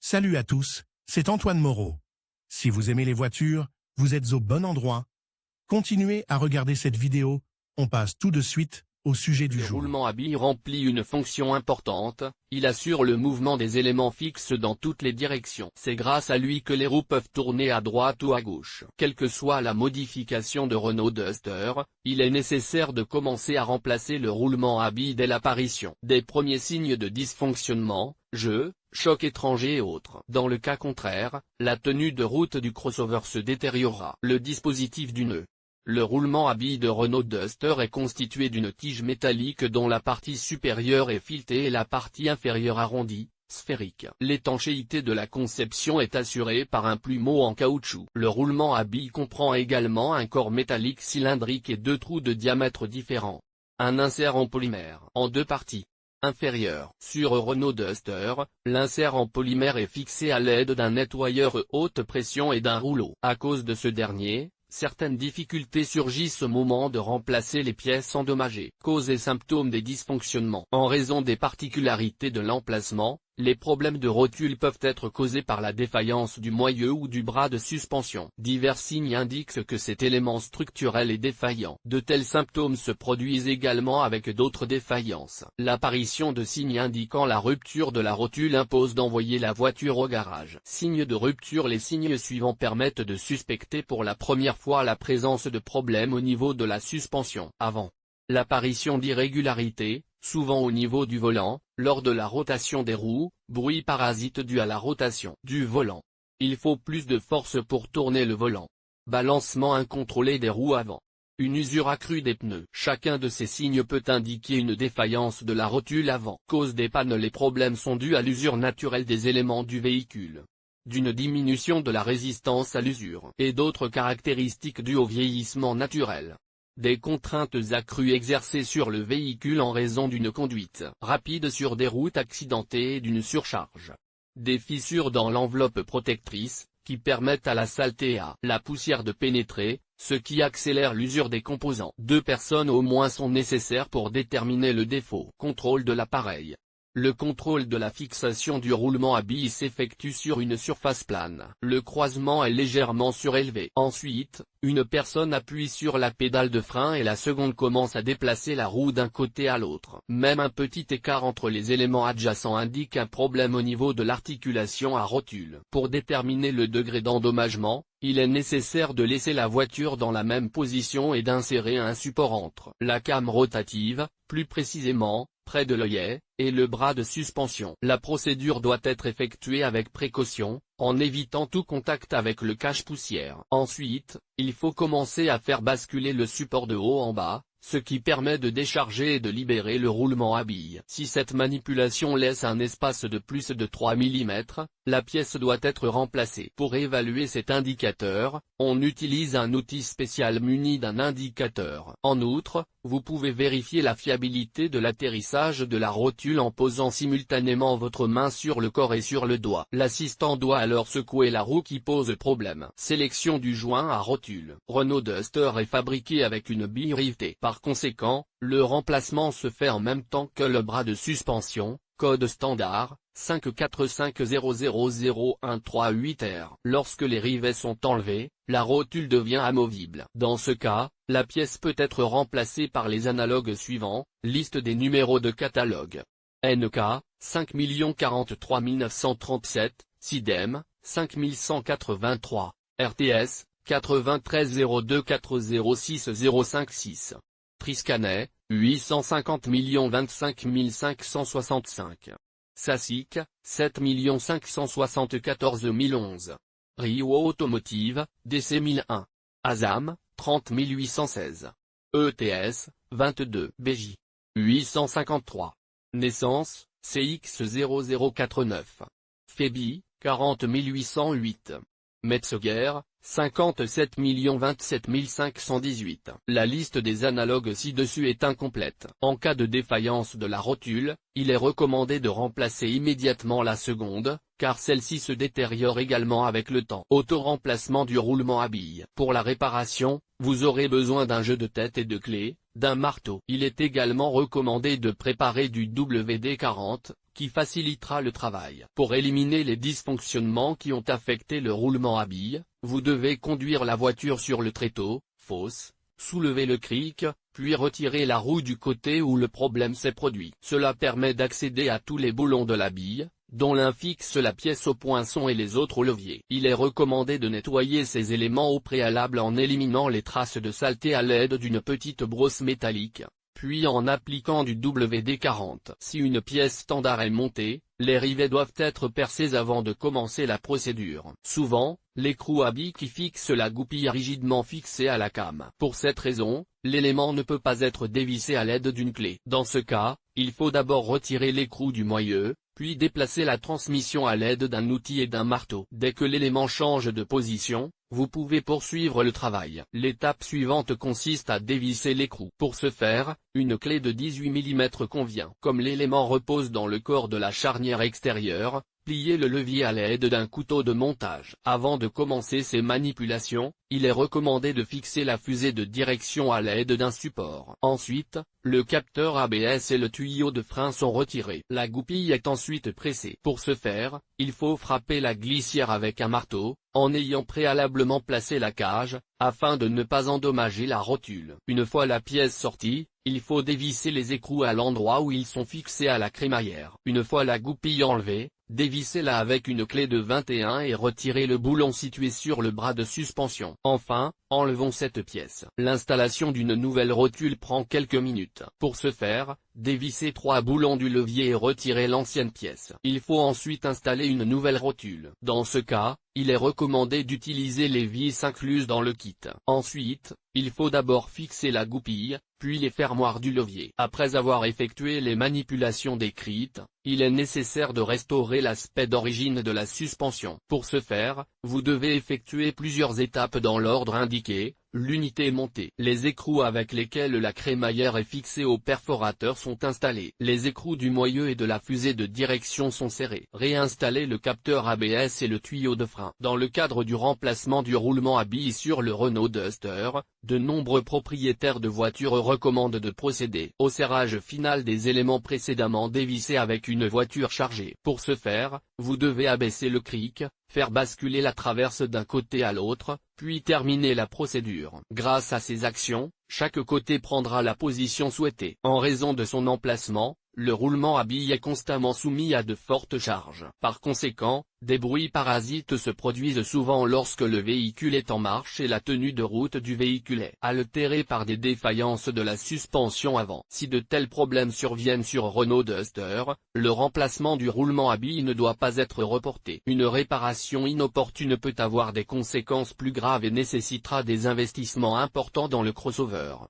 Salut à tous, c'est Antoine Moreau. Si vous aimez les voitures, vous êtes au bon endroit. Continuez à regarder cette vidéo, on passe tout de suite au sujet du Le jour. roulement à billes remplit une fonction importante, il assure le mouvement des éléments fixes dans toutes les directions. C'est grâce à lui que les roues peuvent tourner à droite ou à gauche. Quelle que soit la modification de Renault Duster, il est nécessaire de commencer à remplacer le roulement à billes dès l'apparition des premiers signes de dysfonctionnement, chocs étrangers et autres. Dans le cas contraire, la tenue de route du crossover se détériorera. Le dispositif du nœud. Le roulement à billes de Renault Duster est constitué d'une tige métallique dont la partie supérieure est filetée et la partie inférieure arrondie, sphérique. L'étanchéité de la conception est assurée par un plumeau en caoutchouc. Le roulement à billes comprend également un corps métallique cylindrique et deux trous de diamètre différents. Un insert en polymère, en deux parties. Inférieur. Sur Renault Duster, l'insert en polymère est fixé à l'aide d'un nettoyeur haute pression et d'un rouleau. À cause de ce dernier, certaines difficultés surgissent au moment de remplacer les pièces endommagées. Causes et symptômes des dysfonctionnements. En raison des particularités de l'emplacement, les problèmes de rotule peuvent être causés par la défaillance du moyeu ou du bras de suspension. Divers signes indiquent que cet élément structurel est défaillant. De tels symptômes se produisent également avec d'autres défaillances. L'apparition de signes indiquant la rupture de la rotule impose d'envoyer la voiture au garage. Signes de rupture. Les signes suivants permettent de suspecter pour la première fois la présence de problèmes au niveau de la suspension avant. L'apparition d'irrégularités, souvent au niveau du volant, lors de la rotation des roues, bruit parasite dû à la rotation du volant. Il faut plus de force pour tourner le volant. Balancement incontrôlé des roues avant. Une usure accrue des pneus. Chacun de ces signes peut indiquer une défaillance de la rotule avant. Cause des pannes. Les problèmes sont dus à l'usure naturelle des éléments du véhicule, d'une diminution de la résistance à l'usure, et d'autres caractéristiques dues au vieillissement naturel. Des contraintes accrues exercées sur le véhicule en raison d'une conduite rapide sur des routes accidentées et d'une surcharge. Des fissures dans l'enveloppe protectrice, qui permettent à la saleté et à la poussière de pénétrer, ce qui accélère l'usure des composants. 2 personnes au moins sont nécessaires pour déterminer le défaut. Contrôle de l'appareil. Le contrôle de la fixation du roulement à billes s'effectue sur une surface plane. Le croisement est légèrement surélevé. Ensuite, une personne appuie sur la pédale de frein et la seconde commence à déplacer la roue d'un côté à l'autre. Même un petit écart entre les éléments adjacents indique un problème au niveau de l'articulation à rotule. Pour déterminer le degré d'endommagement, il est nécessaire de laisser la voiture dans la même position et d'insérer un support entre la came rotative, plus précisément, près de l'œillet, et le bras de suspension. La procédure doit être effectuée avec précaution, en évitant tout contact avec le cache-poussière. Ensuite, il faut commencer à faire basculer le support de haut en bas, ce qui permet de décharger et de libérer le roulement à billes. Si cette manipulation laisse un espace de plus de 3 mm, la pièce doit être remplacée. Pour évaluer cet indicateur, on utilise un outil spécial muni d'un indicateur. En outre, vous pouvez vérifier la fiabilité de l'atterrissage de la rotule en posant simultanément votre main sur le corps et sur le doigt. L'assistant doit alors secouer la roue qui pose problème. Sélection du joint à rotule. Renault Duster est fabriqué avec une bille rivetée. Par conséquent, le remplacement se fait en même temps que le bras de suspension, code standard, 545000138R. Lorsque les rivets sont enlevés, la rotule devient amovible. Dans ce cas, la pièce peut être remplacée par les analogues suivants, liste des numéros de catalogue. NK, 5 043 937, SIDEM, 5183, RTS, 93 02 406 056. Triscanet, 850 025 565. SASIC, 7 574 011. Rio Automotive, DC 1001. ASAM, 30 816. ETS, 22. BJ. 853. Naissance, CX 0049. FEBI, 40 808. Metzger, 57 027 518. La liste des analogues ci-dessus est incomplète. En cas de défaillance de la rotule, il est recommandé de remplacer immédiatement la seconde, car celle-ci se détériore également avec le temps. Auto-remplacement du roulement à billes. Pour la réparation, vous aurez besoin d'un jeu de tête et de clés, d'un marteau. Il est également recommandé de préparer du WD-40, qui facilitera le travail. Pour éliminer les dysfonctionnements qui ont affecté le roulement à billes, vous devez conduire la voiture sur le tréteau, fosse, soulever le cric, puis retirer la roue du côté où le problème s'est produit. Cela permet d'accéder à tous les boulons de la bille, dont l'un fixe la pièce au poinçon et les autres au levier. Il est recommandé de nettoyer ces éléments au préalable en éliminant les traces de saleté à l'aide d'une petite brosse métallique, puis en appliquant du WD-40. Si une pièce standard est montée, les rivets doivent être percés avant de commencer la procédure. Souvent, l'écrou à billes qui fixe la goupille est rigidement fixé à la came. Pour cette raison, l'élément ne peut pas être dévissé à l'aide d'une clé. Dans ce cas, il faut d'abord retirer l'écrou du moyeu, puis déplacer la transmission à l'aide d'un outil et d'un marteau. Dès que l'élément change de position, vous pouvez poursuivre le travail. L'étape suivante consiste à dévisser l'écrou. Pour ce faire, une clé de 18 mm convient. Comme l'élément repose dans le corps de la charnière extérieure, pliez le levier à l'aide d'un couteau de montage. Avant de commencer ces manipulations, il est recommandé de fixer la fusée de direction à l'aide d'un support. Ensuite, le capteur ABS et le tuyau de frein sont retirés. La goupille est ensuite pressée. Pour ce faire, il faut frapper la glissière avec un marteau, en ayant préalablement placé la cage, afin de ne pas endommager la rotule. Une fois la pièce sortie, il faut dévisser les écrous à l'endroit où ils sont fixés à la crémaillère. Une fois la goupille enlevée, dévissez-la avec une clé de 21 et retirez le boulon situé sur le bras de suspension. Enfin, enlevons cette pièce. L'installation d'une nouvelle rotule prend quelques minutes. Pour ce faire, dévissez 3 boulons du levier et retirez l'ancienne pièce. Il faut ensuite installer une nouvelle rotule. Dans ce cas, il est recommandé d'utiliser les vis incluses dans le kit. Ensuite, il faut d'abord fixer la goupille, puis les fermoirs du levier. Après avoir effectué les manipulations décrites, il est nécessaire de restaurer l'aspect d'origine de la suspension. Pour ce faire, vous devez effectuer plusieurs étapes dans l'ordre indiqué. L'unité est montée. Les écrous avec lesquels la crémaillère est fixée au perforateur sont installés. Les écrous du moyeu et de la fusée de direction sont serrés. Réinstallez le capteur ABS et le tuyau de frein. Dans le cadre du remplacement du roulement à billes sur le Renault Duster, de nombreux propriétaires de voitures recommandent de procéder au serrage final des éléments précédemment dévissés avec une voiture chargée. Pour ce faire, vous devez abaisser le cric, faire basculer la traverse d'un côté à l'autre, puis terminer la procédure. Grâce à ces actions, chaque côté prendra la position souhaitée. En raison de son emplacement, le roulement à billes est constamment soumis à de fortes charges. Par conséquent, des bruits parasites se produisent souvent lorsque le véhicule est en marche et la tenue de route du véhicule est altérée par des défaillances de la suspension avant. Si de tels problèmes surviennent sur Renault Duster, le remplacement du roulement à billes ne doit pas être reporté. Une réparation inopportune peut avoir des conséquences plus graves et nécessitera des investissements importants dans le crossover.